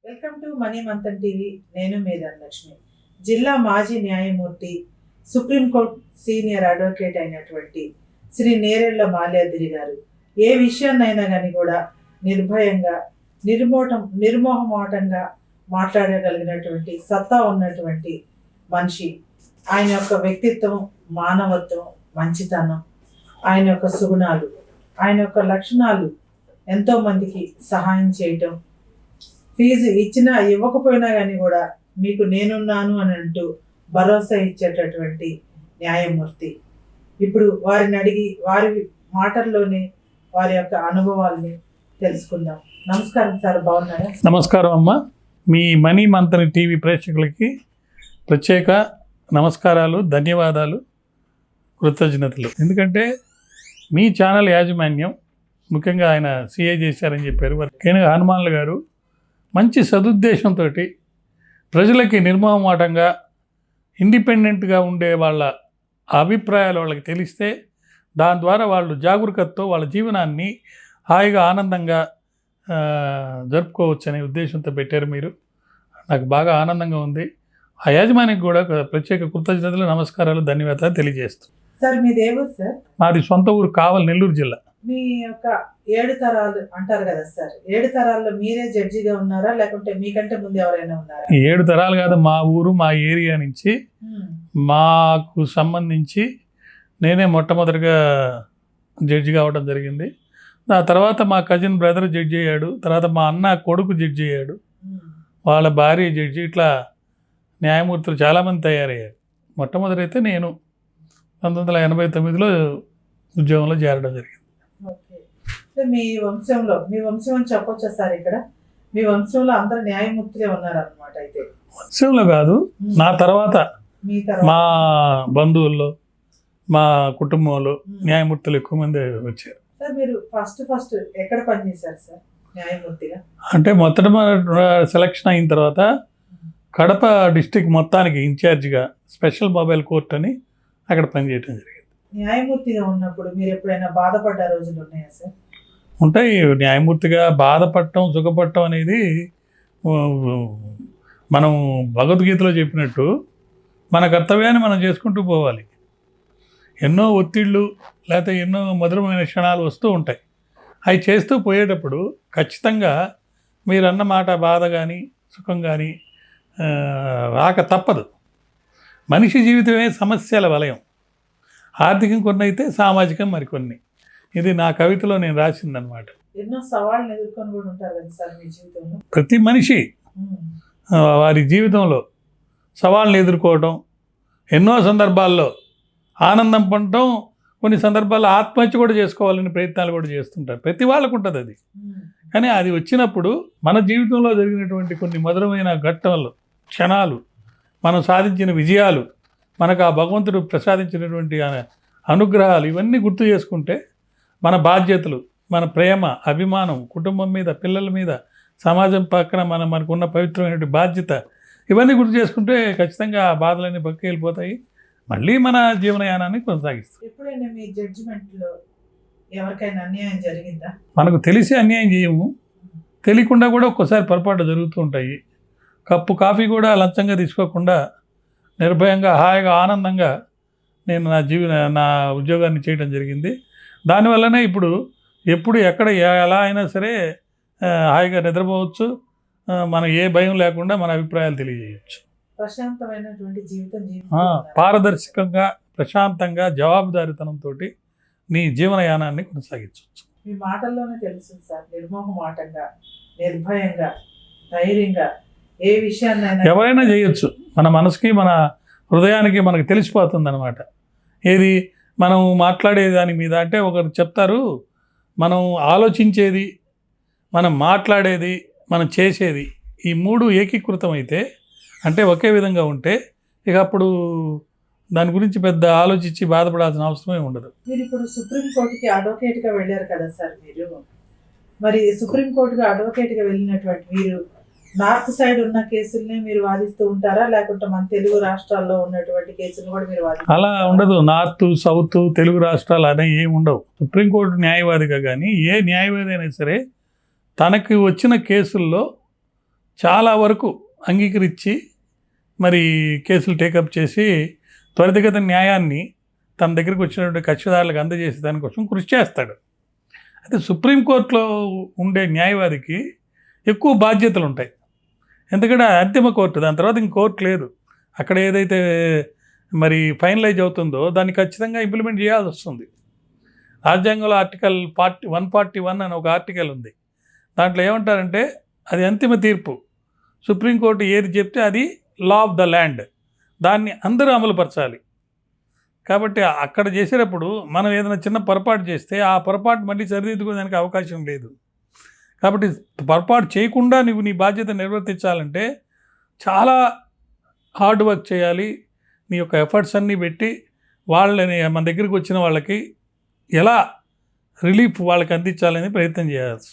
Welcome to money Manthan TV. నేను మీ ధనలక్ష్మి. జిల్లా మాజీ న్యాయమూర్తి, సుప్రీంకోర్టు సీనియర్ అడ్వకేట్ అయినటువంటి శ్రీ నేరెళ్ల మాల్యాద్రి గారు ఏ విషయాన్నైనా కానీ కూడా నిర్భయంగా నిర్మోహమాటంగా మాట్లాడగలిగినటువంటి సత్తా ఉన్నటువంటి మనిషి. ఆయన యొక్క వ్యక్తిత్వం, మానవత్వం, మంచితనం, ఆయన యొక్క సుగుణాలు, ఆయన యొక్క లక్షణాలు ఎంతో మందికి సహాయం చేయటం, ఫీజు ఇచ్చినా ఇవ్వకపోయినా కానీ కూడా మీకు నేనున్నాను అని అంటూ భరోసా ఇచ్చేటటువంటి న్యాయమూర్తి. ఇప్పుడు వారిని అడిగి వారి మాటల్లోనే వారి యొక్క అనుభవాల్ని తెలుసుకుందాం. నమస్కారం సార్, బాగున్నారా? నమస్కారం అమ్మ. మీ మనీ మంతన్ టీవీ ప్రేక్షకులకి ప్రత్యేక నమస్కారాలు, ధన్యవాదాలు, కృతజ్ఞతలు. ఎందుకంటే మీ ఛానల్ యాజమాన్యం, ముఖ్యంగా ఆయన సిఐ చేశారని చెప్పారు, కేన హనుమాన్లు గారు మంచి సదుద్దేశంతో ప్రజలకి నిర్మోహమాటంగా ఇండిపెండెంట్గా ఉండే వాళ్ళ అభిప్రాయాలు వాళ్ళకి తెలిస్తే దాని ద్వారా వాళ్ళు జాగరూకతతో వాళ్ళ జీవనాన్ని హాయిగా ఆనందంగా జరుపుకోవచ్చు అనే ఉద్దేశంతో పెట్టారు మీరు. నాకు బాగా ఆనందంగా ఉంది. ఆ యాజమాన్యానికి కూడా ప్రత్యేక కృతజ్ఞతలు, నమస్కారాలు, ధన్యవాదాలు తెలియజేస్తాను. సార్ మీది ఏ ఊరు సార్? మాది సొంత ఊరు కావలి, నెల్లూరు జిల్లా. మీ యొక్క 7 తరాలు అంటారు కదా సార్, 7 తరాల్లో మీరే జడ్జిగా ఉన్నారా లేకుంటే మీకంటే ముందు ఎవరైనా ఉన్నారా? 7 తరాలు కాదు, మా ఊరు, మా ఏరియా నుంచి మాకు సంబంధించి నేనే మొట్టమొదటిగా జడ్జి కావడం జరిగింది. ఆ తర్వాత మా కజిన్ బ్రదర్ జడ్జి అయ్యాడు, తర్వాత మా అన్న కొడుకు జడ్జి అయ్యాడు, వాళ్ళ భార్య జడ్జి. ఇట్లా న్యాయమూర్తులు చాలామంది తయారయ్యారు. మొట్టమొదటి అయితే నేను 1989లో ఉద్యోగంలో చేరడం జరిగింది. మీ వంశం అని చెప్పొచ్చా సార్? ఇక్కడ మీ వంశంలో అందరు న్యాయమూర్తులే ఉన్నారన్నమాట. అయితే వంశంలో కాదు, నా తర్వాత మా బంధువుల్లో, మా కుటుంబంలో న్యాయమూర్తులు ఎక్కువ మంది వచ్చారు. సార్ మీరు ఫస్ట్ ఎక్కడ పనిచేశారు సార్ న్యాయమూర్తిగా? అంటే మొదట సెలక్షన్ అయిన తర్వాత కడప డిస్టిక్ మొత్తానికి ఇన్ఛార్జిగా స్పెషల్ మొబైల్ కోర్ట్ అని అక్కడ పనిచేయడం జరిగింది. న్యాయమూర్తిగా ఉన్నప్పుడు మీరు ఎప్పుడైనా బాధపడ్డ రోజులు ఉన్నాయా సార్? ఉంటాయి. న్యాయమూర్తిగా బాధపడటం, సుఖపడటం అనేది మనం భగవద్గీతలో చెప్పినట్టు మన కర్తవ్యాన్ని మనం చేసుకుంటూ పోవాలి. ఎన్నో ఒత్తిళ్ళు లేకపోతే ఎన్నో మధురమైన క్షణాలు వస్తూ ఉంటాయి. అవి చేస్తూ పోయేటప్పుడు ఖచ్చితంగా మీరన్న మాట బాధ కానీ సుఖం కానీ రాక తప్పదు. మనిషి జీవితమే సమస్యల వలయం. ఆర్థికం కొన్ని అయితే, సామాజికం మరికొన్ని. ఇది నా కవితలో నేను రాసిందనమాట. ఎన్నో సవాళ్ళను ఎదుర్కొని కూడా ఉంటారు కదా సార్ మీ జీవితంలో? ప్రతి మనిషి వారి జీవితంలో సవాళ్ళను ఎదుర్కోవడం, ఎన్నో సందర్భాల్లో ఆనందం పొందడం, కొన్ని సందర్భాల్లో ఆత్మహత్య కూడా చేసుకోవాలని ప్రయత్నాలు కూడా చేస్తుంటారు. ప్రతి వాళ్ళకు ఉంటుంది అది. కానీ అది వచ్చినప్పుడు మన జీవితంలో జరిగినటువంటి కొన్ని మధురమైన ఘట్టాలు, క్షణాలు, మనం సాధించిన విజయాలు, మనకు ఆ భగవంతుడు ప్రసాదించినటువంటి అనుగ్రహాలు, ఇవన్నీ గుర్తు చేసుకుంటే మన బాధ్యతలు, మన ప్రేమ, అభిమానం, కుటుంబం మీద, పిల్లల మీద, సమాజం పక్కన మనకున్న పవిత్రమైనటువంటి బాధ్యత, ఇవన్నీ గుర్తు చేసుకుంటే ఖచ్చితంగా ఆ బాధలన్నీ పక్కకి వెళ్ళిపోతాయి. మళ్ళీ మన జీవనయానాన్ని కొనసాగిస్తాం. ఎప్పుడైనా మీ జడ్జిమెంట్లో ఎవరికైనా అన్యాయం జరిగిందా? మనకు తెలిసి అన్యాయం చేయము, తెలియకుండా కూడా ఒక్కోసారి పొరపాటు జరుగుతూ ఉంటాయి. కప్పు కాఫీ కూడా లంచంగా తీసుకోకుండా నిర్భయంగా, హాయిగా, ఆనందంగా నేను నా ఉద్యోగాన్ని చేయడం జరిగింది. దానివల్లనే ఎప్పుడు ఎక్కడ ఎలా అయినా సరే హాయిగా నిద్రపోవచ్చు. మనం ఏ భయం లేకుండా మన అభిప్రాయాలు తెలియజేయచ్చు. ప్రశాంతమైనటువంటి జీవితం, పారదర్శకంగా, ప్రశాంతంగా, జవాబుదారీతనంతో నీ జీవనయానాన్ని కొనసాగించవచ్చు. మీ మాటల్లోనే తెలుస్తుంది సార్, నిర్మోహమాటంగా, నిర్భయంగా, ధైర్యంగా ఏ విషయాన్నైనా ఎవరైనా చేయొచ్చు. మన మనసుకి, మన హృదయానికి మనకు తెలిసిపోతుంది అనమాట. ఏది మనం మాట్లాడే దాని మీద. అంటే ఒకరు చెప్తారు, మనం ఆలోచించేది, మనం మాట్లాడేది, మనం చేసేది, ఈ 3 ఏకీకృతం అయితే, అంటే ఒకే విధంగా ఉంటే ఇక అప్పుడు దాని గురించి పెద్ద ఆలోచించి బాధపడాల్సిన అవసరమే ఉండదు. మీరు ఇప్పుడు సుప్రీంకోర్టుకి అడ్వకేట్గా వెళ్ళారు కదా సార్ మీరు. మరి సుప్రీంకోర్టుగా అడ్వకేట్గా వెళ్ళినటువంటి మీరు నార్త్ సైడ్ ఉన్న కేసుల్ని మీరు వాదిస్తూ ఉంటారా, లేకుంటే మన తెలుగు రాష్ట్రాల్లో ఉన్నటువంటి కేసులు కూడా మీరు వాదిస్తారు? అలా ఉండదు. నార్త్, సౌత్, తెలుగు రాష్ట్రాలు అనేవి ఏమి ఉండవు. సుప్రీంకోర్టు న్యాయవాదిగా కానీ ఏ న్యాయవాది అయినా సరే తనకి వచ్చిన కేసుల్లో చాలా వరకు అంగీకరించి మరి కేసులు టేకప్ చేసి త్వరితగత న్యాయాన్ని తన దగ్గరికి వచ్చినటువంటి కక్షిదారులకు అందజేసే దానికోసం కృషి చేస్తాడు. అయితే సుప్రీంకోర్టులో ఉండే న్యాయవాదికి ఎక్కువ బాధ్యతలు ఉంటాయి. ఎందుకంటే అంతిమ కోర్టు, దాని తర్వాత ఇంక కోర్టు లేదు. అక్కడ ఏదైతే మరి ఫైనలైజ్ అవుతుందో దాన్ని ఖచ్చితంగా ఇంప్లిమెంట్ చేయాల్సి వస్తుంది. రాజ్యాంగంలో ఆర్టికల్ 141 అని ఒక ఆర్టికల్ ఉంది. దాంట్లో ఏమంటారంటే అది అంతిమ తీర్పు. సుప్రీంకోర్టు ఏది చెప్తే అది లా ఆఫ్ ద ల్యాండ్, దాన్ని అందరూ అమలుపరచాలి. కాబట్టి అక్కడ చేసేటప్పుడు మనం ఏదైనా చిన్న పొరపాటు చేస్తే ఆ పొరపాటు మళ్ళీ సరిదిద్దుకోవడానికి అవకాశం లేదు. కాబట్టి పొరపాటు చేయకుండా నువ్వు నీ బాధ్యత నిర్వర్తించాలంటే చాలా హార్డ్ వర్క్ చేయాలి. నీ యొక్క ఎఫర్ట్స్ అన్నీ పెట్టి వాళ్ళని మన దగ్గరికి వచ్చిన వాళ్ళకి ఎలా రిలీఫ్ వాళ్ళకి అందించాలని ప్రయత్నం చేయాల్సి.